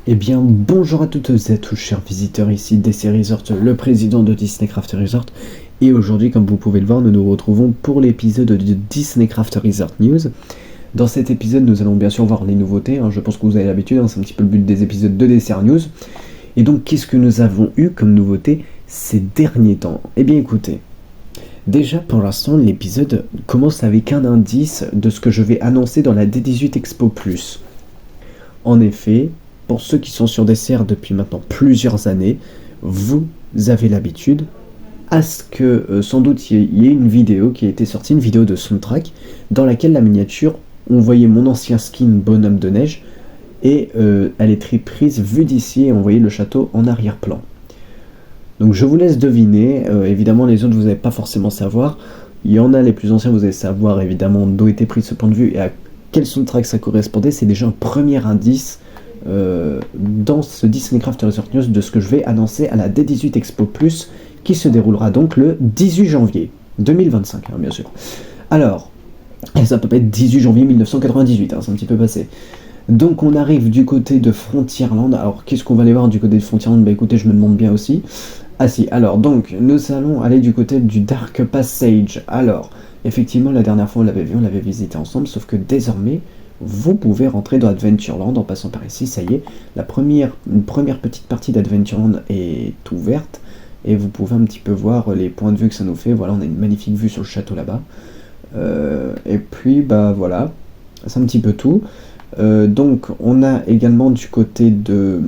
Eh bien, bonjour à toutes et à tous, chers visiteurs, ici DC Resort, le président de Disney Craft Resort. Et aujourd'hui, comme vous pouvez le voir, nous nous retrouvons pour l'épisode de Disney Craft Resort News. Dans cet épisode, nous allons bien sûr voir les nouveautés, je pense que vous avez l'habitude, c'est un petit peu le but des épisodes de DCR News. Et donc, qu'est-ce que nous avons eu comme nouveauté ces derniers temps? Eh bien, écoutez, déjà pour l'instant, l'épisode commence avec un indice de ce que je vais annoncer dans la D18 Expo+. En effet, pour ceux qui sont sur DCR depuis maintenant plusieurs années, vous avez l'habitude à ce que sans doute il y ait une vidéo qui a été sortie, une vidéo de soundtrack, dans laquelle la miniature, on voyait mon ancien skin bonhomme de neige, et elle est très prise vue d'ici, et on voyait le château en arrière-plan. Donc je vous laisse deviner, évidemment les autres vous n'allez pas forcément savoir, il y en a les plus anciens, vous allez savoir évidemment d'où était pris ce point de vue et à quel soundtrack ça correspondait, c'est déjà un premier indice dans ce Disney Craft Resort News de ce que je vais annoncer à la D18 Expo+, qui se déroulera donc le 18 janvier 2025, bien sûr. Alors, ça peut pas être 18 janvier 1998, c'est un petit peu passé. Donc on arrive du côté de Frontierland. Alors qu'est-ce qu'on va aller voir du côté de Frontierland? Bah écoutez, je me demande bien aussi. Ah si, alors donc nous allons aller du côté du Dark Passage. Alors, effectivement la dernière fois on l'avait vu, on l'avait visité ensemble, sauf que désormais vous pouvez rentrer dans Adventureland en passant par ici, ça y est, une première petite partie d'Adventureland est ouverte, et vous pouvez un petit peu voir les points de vue que ça nous fait. Voilà, on a une magnifique vue sur le château là-bas, et puis bah voilà, c'est un petit peu tout. Donc on a également du côté de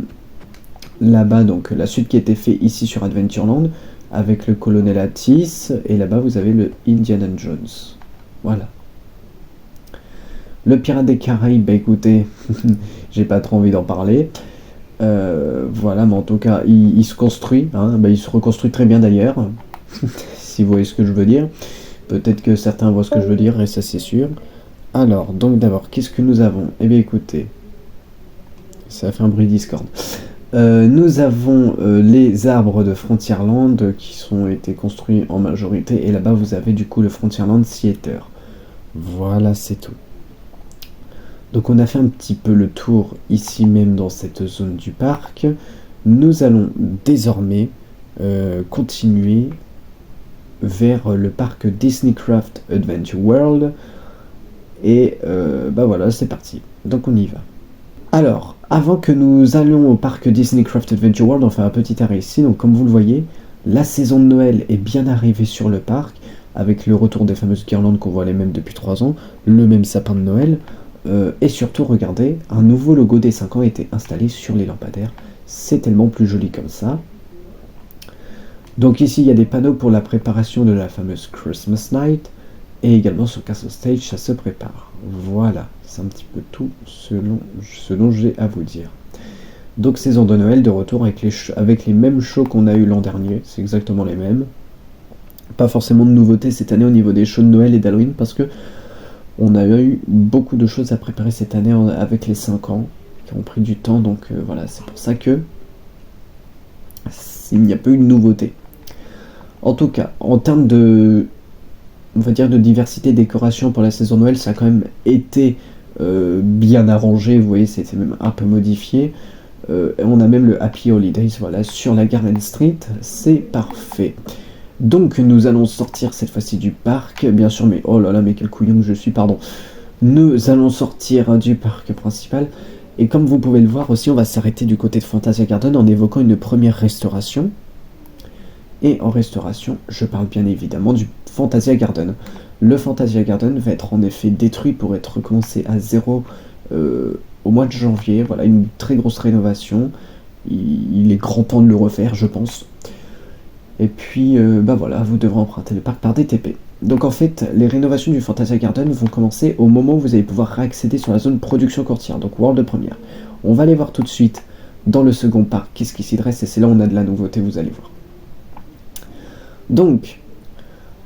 là-bas, donc la suite qui a été faite ici sur Adventureland, avec le colonel Atis, et là-bas vous avez le Indiana Jones, voilà. Le Pirate des Caraïbes, bah écoutez, j'ai pas trop envie d'en parler. Voilà, mais en tout cas, il se construit, il se reconstruit très bien d'ailleurs, si vous voyez ce que je veux dire. Peut-être que certains voient ce que je veux dire, et ça c'est sûr. Alors, donc d'abord, qu'est-ce que nous avons? Eh bien écoutez, ça fait un bruit Discord. Nous avons les arbres de Frontierland qui ont été construits en majorité, et là-bas vous avez du coup le Frontierland Theater. Voilà, c'est tout. Donc on a fait un petit peu le tour ici même dans cette zone du parc. Nous allons désormais continuer vers le parc Disney Craft Adventure World. Et bah voilà, c'est parti. Donc on y va. Alors, avant que nous allions au parc Disney Craft Adventure World, on fait un petit arrêt ici. Donc comme vous le voyez, la saison de Noël est bien arrivée sur le parc, avec le retour des fameuses guirlandes qu'on voit les mêmes depuis 3 ans, le même sapin de Noël. Et surtout, regardez, un nouveau logo des 5 ans a été installé sur les lampadaires. C'est tellement plus joli comme ça. Donc ici, il y a des panneaux pour la préparation de la fameuse Christmas Night. Et également sur Castle Stage, ça se prépare. Voilà, c'est un petit peu tout ce dont j'ai à vous dire. Donc saison de Noël de retour avec les mêmes shows qu'on a eu l'an dernier. C'est exactement les mêmes. Pas forcément de nouveautés cette année au niveau des shows de Noël et d'Halloween, parce que on a eu beaucoup de choses à préparer cette année avec les 5 ans, qui ont pris du temps, donc voilà, c'est pour ça que il n'y a pas eu de nouveauté. En tout cas, en termes de, on va dire, de diversité de décoration pour la saison Noël, ça a quand même été bien arrangé, vous voyez, c'était même un peu modifié. On a même le Happy Holidays, voilà, sur la Garden Street, c'est parfait. Donc nous allons sortir cette fois-ci du parc, bien sûr, mais oh là là, mais quel couillon que je suis, pardon. Nous allons sortir du parc principal, et comme vous pouvez le voir aussi, on va s'arrêter du côté de Fantasia Garden en évoquant une première restauration. Et en restauration, je parle bien évidemment du Fantasia Garden. Le Fantasia Garden va être en effet détruit pour être recommencé à zéro au mois de janvier. Voilà, une très grosse rénovation. Il est grand temps de le refaire, je pense. Et puis, bah voilà, vous devrez emprunter le parc par DTP. Donc en fait, les rénovations du Fantasia Garden vont commencer au moment où vous allez pouvoir réaccéder sur la zone production courtière, donc World Premiere. On va aller voir tout de suite dans le second parc qu'est-ce qui s'y dresse, et c'est là où on a de la nouveauté, vous allez voir. Donc,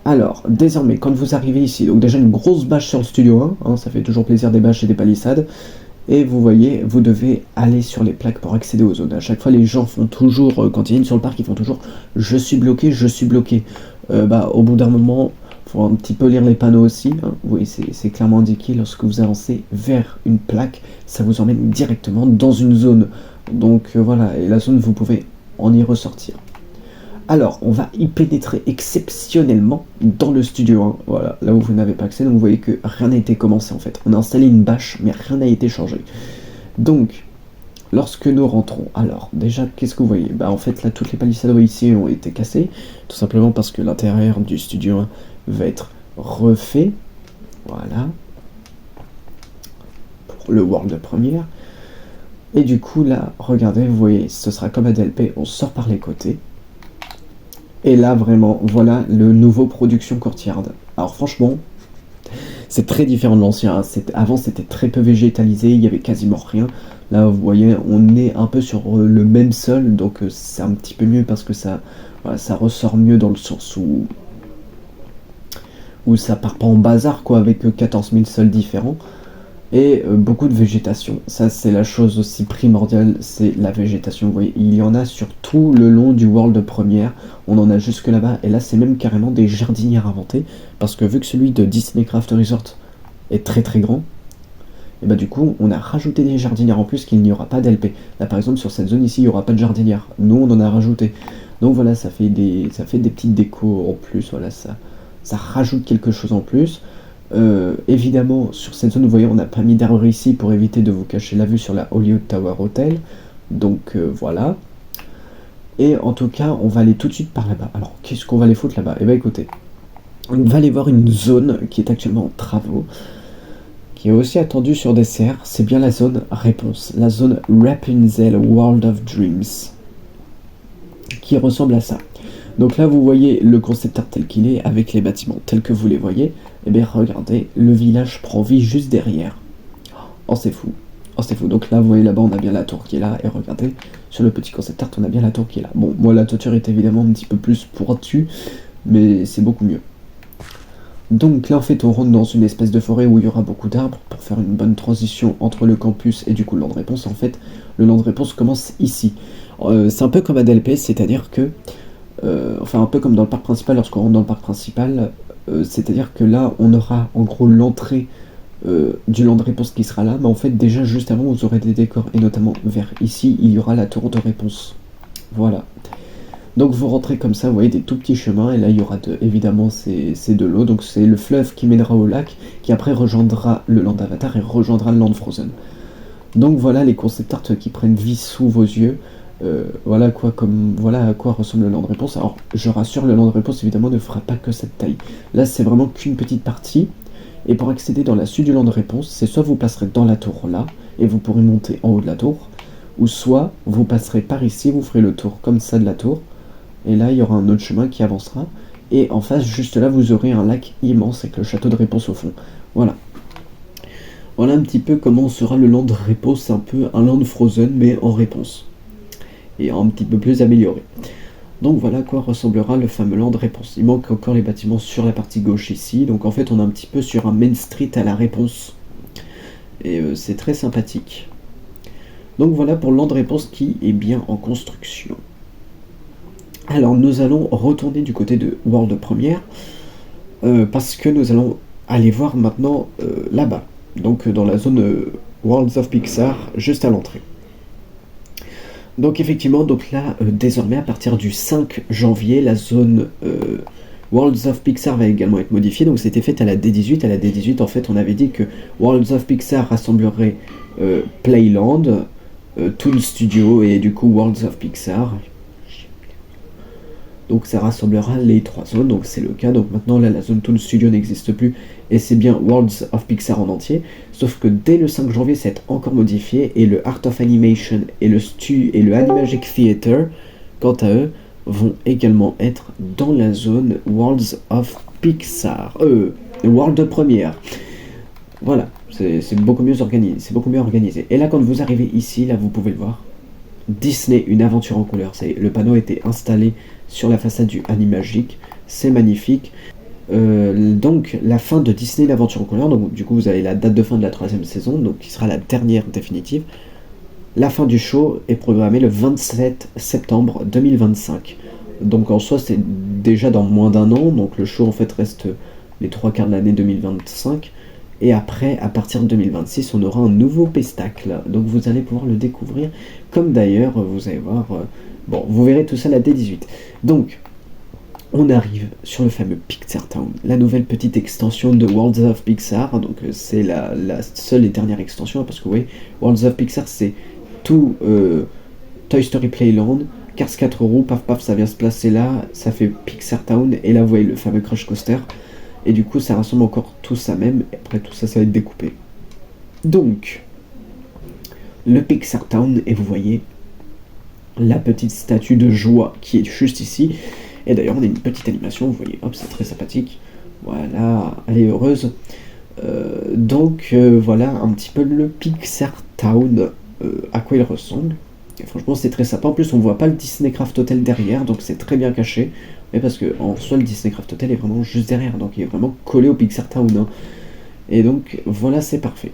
alors, désormais, quand vous arrivez ici, donc déjà une grosse bâche sur le studio 1, ça fait toujours plaisir des bâches et des palissades. Et vous voyez, vous devez aller sur les plaques pour accéder aux zones. À chaque fois, les gens font toujours, quand ils viennent sur le parc, ils font toujours « je suis bloqué ». Au bout d'un moment, faut un petit peu lire les panneaux aussi, hein. Oui, c'est clairement indiqué, lorsque vous avancez vers une plaque, ça vous emmène directement dans une zone. Donc voilà, et la zone, vous pouvez en y ressortir. Alors, on va y pénétrer exceptionnellement dans le studio 1, voilà, là où vous n'avez pas accès, donc vous voyez que rien n'a été commencé en fait. On a installé une bâche, mais rien n'a été changé. Donc, lorsque nous rentrons, alors déjà, qu'est-ce que vous voyez? Bah en fait, là, toutes les palissades ici ont été cassées, tout simplement parce que l'intérieur du studio 1 va être refait, voilà, pour le World de première. Et du coup, là, regardez, vous voyez, ce sera comme ADLP, on sort par les côtés. Et là, vraiment, voilà le nouveau Production Courtyard. Alors franchement, c'est très différent de l'ancien. Avant, c'était très peu végétalisé, il y avait quasiment rien. Là, vous voyez, on est un peu sur le même sol, donc c'est un petit peu mieux parce que ça, voilà, ça ressort mieux dans le sens où ça part pas en bazar, quoi, avec 14 000 sols différents. Et beaucoup de végétation, ça c'est la chose aussi primordiale, c'est la végétation. Vous voyez, il y en a sur tout le long du World de première, on en a jusque là-bas, et là c'est même carrément des jardinières inventées, parce que vu que celui de Disney Craft Resort est très très grand, et bah du coup on a rajouté des jardinières en plus qu'il n'y aura pas d'LP. Là par exemple sur cette zone ici il n'y aura pas de jardinière, nous on en a rajouté. Donc voilà, ça fait des petites décos en plus, voilà, ça rajoute quelque chose en plus. Évidemment, sur cette zone, vous voyez, on n'a pas mis d'arbres ici pour éviter de vous cacher la vue sur la Hollywood Tower Hotel. Donc voilà. Et en tout cas, on va aller tout de suite par là-bas. Alors, qu'est-ce qu'on va aller foutre là-bas? Eh bien, écoutez, on va aller voir une zone qui est actuellement en travaux, qui est aussi attendue sur DCR. C'est bien la zone réponse, la zone Rapunzel World of Dreams, qui ressemble à ça. Donc là, vous voyez le concept art tel qu'il est, avec les bâtiments tels que vous les voyez. Et bien regardez, le village prend vie juste derrière. Oh c'est fou, oh c'est fou. Donc là vous voyez là-bas on a bien la tour qui est là, et regardez, sur le petit concept art on a bien la tour qui est là. Bon, moi la toiture est évidemment un petit peu plus pointue, mais c'est beaucoup mieux. Donc là en fait on rentre dans une espèce de forêt où il y aura beaucoup d'arbres pour faire une bonne transition entre le campus et du coup le land de réponse. En fait le land de réponse commence ici. C'est un peu comme à DLP, c'est-à-dire que enfin un peu comme dans le parc principal, lorsqu'on rentre dans le parc principal, c'est-à-dire que là on aura en gros l'entrée du land de réponse qui sera là, mais en fait déjà juste avant vous aurez des décors, et notamment vers ici il y aura la tour de réponse. Voilà. Donc vous rentrez comme ça, vous voyez des tout petits chemins, et là il y aura évidemment c'est de l'eau, donc c'est le fleuve qui mènera au lac, qui après rejoindra le land Avatar et rejoindra le land Frozen. Donc voilà les concept art qui prennent vie sous vos yeux. Voilà à quoi ressemble le land de réponse. Alors je rassure, le land de réponse évidemment ne fera pas que cette taille. Là c'est vraiment qu'une petite partie, et pour accéder dans la suite du land de réponse, c'est soit vous passerez dans la tour là, et vous pourrez monter en haut de la tour, ou soit vous passerez par ici, vous ferez le tour comme ça de la tour, et là il y aura un autre chemin qui avancera, et en face juste là vous aurez un lac immense avec le château de réponse au fond. Voilà. Voilà un petit peu comment sera le land de réponse, c'est un peu un land Frozen mais en réponse. Et un petit peu plus amélioré. Donc voilà à quoi ressemblera le fameux land réponse. Il manque encore les bâtiments sur la partie gauche ici, donc en fait on est un petit peu sur un main street à la réponse. Et c'est très sympathique. Donc voilà pour le land réponse qui est bien en construction. Alors nous allons retourner du côté de World Première, parce que nous allons aller voir maintenant là-bas, donc dans la zone Worlds of Pixar, juste à l'entrée. Donc effectivement, donc là, désormais, à partir du 5 janvier, la zone Worlds of Pixar va également être modifiée. Donc c'était fait à la D18. À la D18, en fait, on avait dit que Worlds of Pixar rassemblerait Playland, Toon Studio et du coup Worlds of Pixar. Donc ça rassemblera les trois zones, donc c'est le cas. Donc maintenant là la zone Toon Studio n'existe plus et c'est bien Worlds of Pixar en entier. Sauf que dès le 5 janvier c'est encore modifié et le Art of Animation et le Animagic Theater, quant à eux, vont également être dans la zone Worlds of Pixar. World de première. Voilà, c'est beaucoup mieux organisé. Et là quand vous arrivez ici, là vous pouvez le voir. Disney, une aventure en couleur. Le panneau a été installé sur la façade du Animagic, c'est magnifique. Donc la fin de Disney, l'aventure en couleur, donc du coup vous avez la date de fin de la 3e saison, donc qui sera la dernière définitive. La fin du show est programmée le 27 septembre 2025. Donc en soi c'est déjà dans moins d'un an, donc le show en fait reste les 3 quarts de l'année 2025. Et après, à partir de 2026, on aura un nouveau pestacle. Donc vous allez pouvoir le découvrir. Comme d'ailleurs, vous allez voir... bon, vous verrez tout ça la D18. Donc, on arrive sur le fameux Pixar Town, la nouvelle petite extension de Worlds of Pixar. Donc c'est la seule et dernière extension, parce que oui, Worlds of Pixar, c'est tout Toy Story Playland, Cars 4 roues, paf paf, ça vient se placer là, ça fait Pixar Town, et là vous voyez le fameux Crush Coaster. Et du coup, ça rassemble encore tout ça même, et après tout ça, ça va être découpé. Donc, le Pixar Town, et vous voyez la petite statue de joie qui est juste ici. Et d'ailleurs, on a une petite animation, vous voyez, hop, c'est très sympathique. Voilà, elle est heureuse. Donc, voilà un petit peu le Pixar Town, à quoi il ressemble. Et franchement, c'est très sympa. En plus, on voit pas le Disney Craft Hotel derrière, donc c'est très bien caché. Mais parce que en soi, le Disney Craft Hotel est vraiment juste derrière, donc il est vraiment collé au Pixar Town. Hein. Et donc, voilà, c'est parfait.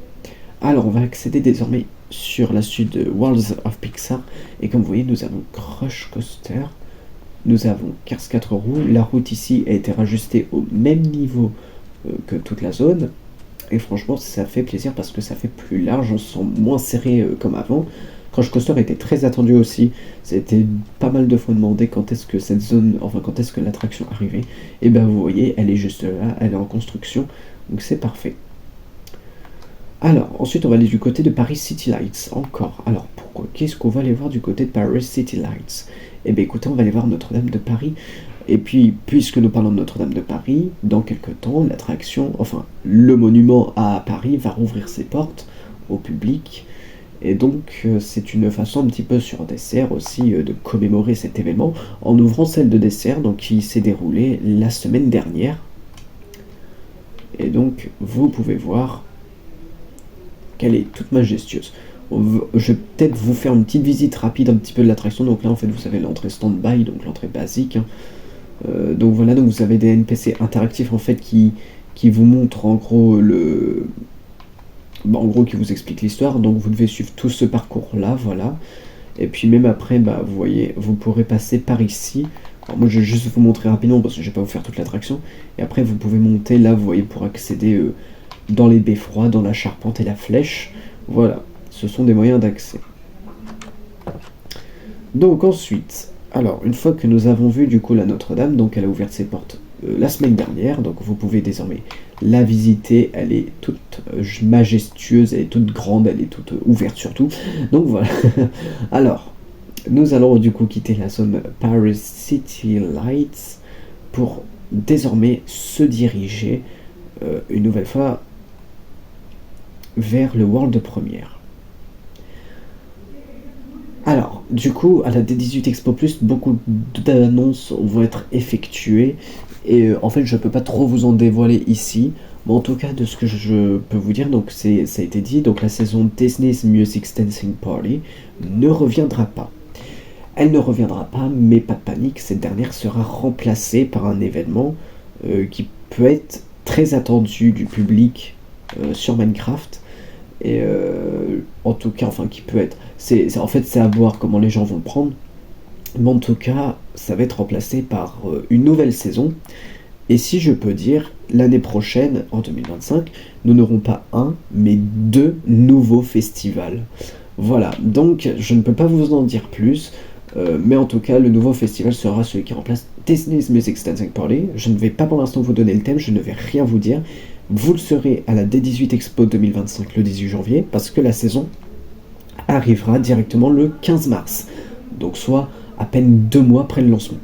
Alors, on va accéder désormais sur la suite de Worlds of Pixar. Et comme vous voyez, nous avons Crush Coaster. Nous avons Cars 4 roues. La route ici a été rajustée au même niveau que toute la zone. Et franchement, ça fait plaisir parce que ça fait plus large, on se sent moins serré comme avant. Crush Coaster était très attendu aussi. C'était pas mal de fois demandé quand est-ce que cette zone, enfin quand est-ce que l'attraction arrivait. Et ben vous voyez, elle est juste là, elle est en construction. Donc c'est parfait. Alors, ensuite on va aller du côté de Paris City Lights, encore. Alors pourquoi? Qu'est-ce qu'on va aller voir du côté de Paris City Lights? Eh bien écoutez, on va aller voir Notre-Dame de Paris. Et puis, puisque nous parlons de Notre-Dame de Paris, dans quelques temps, l'attraction, enfin le monument à Paris va rouvrir ses portes au public. Et donc c'est une façon un petit peu sur dessert aussi de commémorer cet événement, en ouvrant celle de dessert, donc qui s'est déroulée la semaine dernière. Et donc vous pouvez voir qu'elle est toute majestueuse. Je vais peut-être vous faire une petite visite rapide un petit peu de l'attraction. Donc là en fait vous avez l'entrée stand-by, donc l'entrée basique. Hein. Donc voilà, donc vous avez des NPC interactifs en fait qui vous montrent en gros en gros qui vous explique l'histoire. Donc vous devez suivre tout ce parcours là, voilà. Et puis même après, vous voyez, vous pourrez passer par ici. Alors moi je vais juste vous montrer rapidement parce que je vais pas vous faire toute l'attraction. Et après vous pouvez monter là, vous voyez, pour accéder dans les beffrois, dans la charpente et la flèche. Voilà, ce sont des moyens d'accès. Donc ensuite, alors une fois que nous avons vu du coup la Notre-Dame, donc elle a ouvert ses portes la semaine dernière, donc vous pouvez désormais la visiter, elle est toute majestueuse, elle est toute grande, elle est toute ouverte surtout, donc voilà. Alors, nous allons du coup quitter la zone Paris City Lights pour désormais se diriger une nouvelle fois vers le World Premiere. Alors, du coup, à la D18 Expo Plus, beaucoup d'annonces vont être effectuées. Et en fait, je ne peux pas trop vous en dévoiler ici. Mais en tout cas, de ce que je peux vous dire, donc ça a été dit, donc la saison Disney's Music Dancing Party ne reviendra pas. Elle ne reviendra pas, mais pas de panique, cette dernière sera remplacée par un événement qui peut être très attendu du public sur Minecraft. Et en tout cas, enfin qui peut être, en fait c'est à voir comment les gens vont le prendre, mais en tout cas ça va être remplacé par une nouvelle saison. Et si je peux dire, l'année prochaine, en 2025, nous n'aurons pas un, mais 2 nouveaux festivals. Voilà, donc je ne peux pas vous en dire plus, mais en tout cas le nouveau festival sera celui qui remplace Disney's Music Dancing Party. Je ne vais pas pour l'instant vous donner le thème, je ne vais rien vous dire. Vous le serez à la D18 Expo 2025 le 18 janvier, parce que la saison arrivera directement le 15 mars. Donc soit à peine 2 mois après le lancement.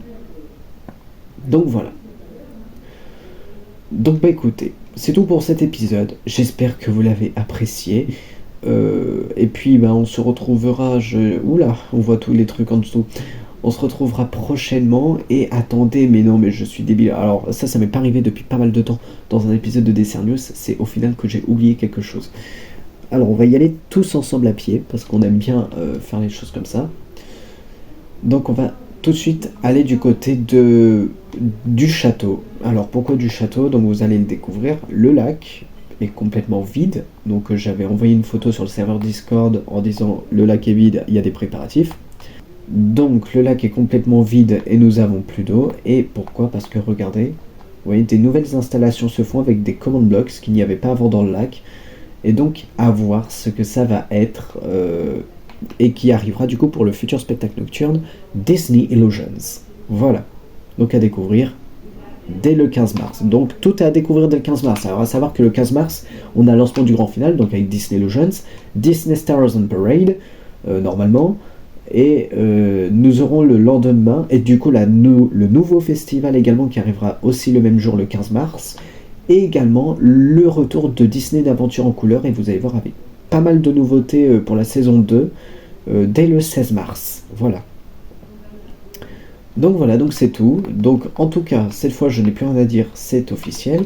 Donc voilà. Donc écoutez, c'est tout pour cet épisode. J'espère que vous l'avez apprécié. Et puis on se retrouvera... Oula, on voit tous les trucs en dessous. On se retrouvera prochainement, et attendez, mais non, mais je suis débile. Alors ça m'est pas arrivé depuis pas mal de temps dans un épisode de Dessert News, c'est au final que j'ai oublié quelque chose. Alors on va y aller tous ensemble à pied, parce qu'on aime bien faire les choses comme ça. Donc on va tout de suite aller du côté du château. Alors pourquoi du château? Donc vous allez le découvrir, le lac est complètement vide. Donc j'avais envoyé une photo sur le serveur Discord en disant le lac est vide, il y a des préparatifs. Donc le lac est complètement vide et nous avons plus d'eau. Et pourquoi? Parce que regardez, voyez, des nouvelles installations se font avec des command blocks qu'il n'y avait pas avant dans le lac. Et donc à voir ce que ça va être et qui arrivera du coup pour le futur spectacle nocturne Disney Illusions. Voilà, donc à découvrir dès le 15 mars. Donc tout est à découvrir dès le 15 mars. Alors à savoir que le 15 mars, on a le lancement du grand final, donc avec Disney Illusions, Disney Stars on Parade, normalement, et nous aurons le lendemain, et du coup le nouveau festival également qui arrivera aussi le même jour, le 15 mars, et également le retour de Disney d'Aventure en couleur, et vous allez voir avec pas mal de nouveautés pour la saison 2, dès le 16 mars. Voilà. Donc voilà, donc c'est tout. Donc en tout cas, cette fois je n'ai plus rien à dire, c'est officiel.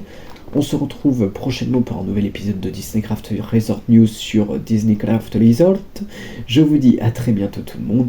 On se retrouve prochainement pour un nouvel épisode de Disney Craft Resort News sur Disney Craft Resort. Je vous dis à très bientôt tout le monde.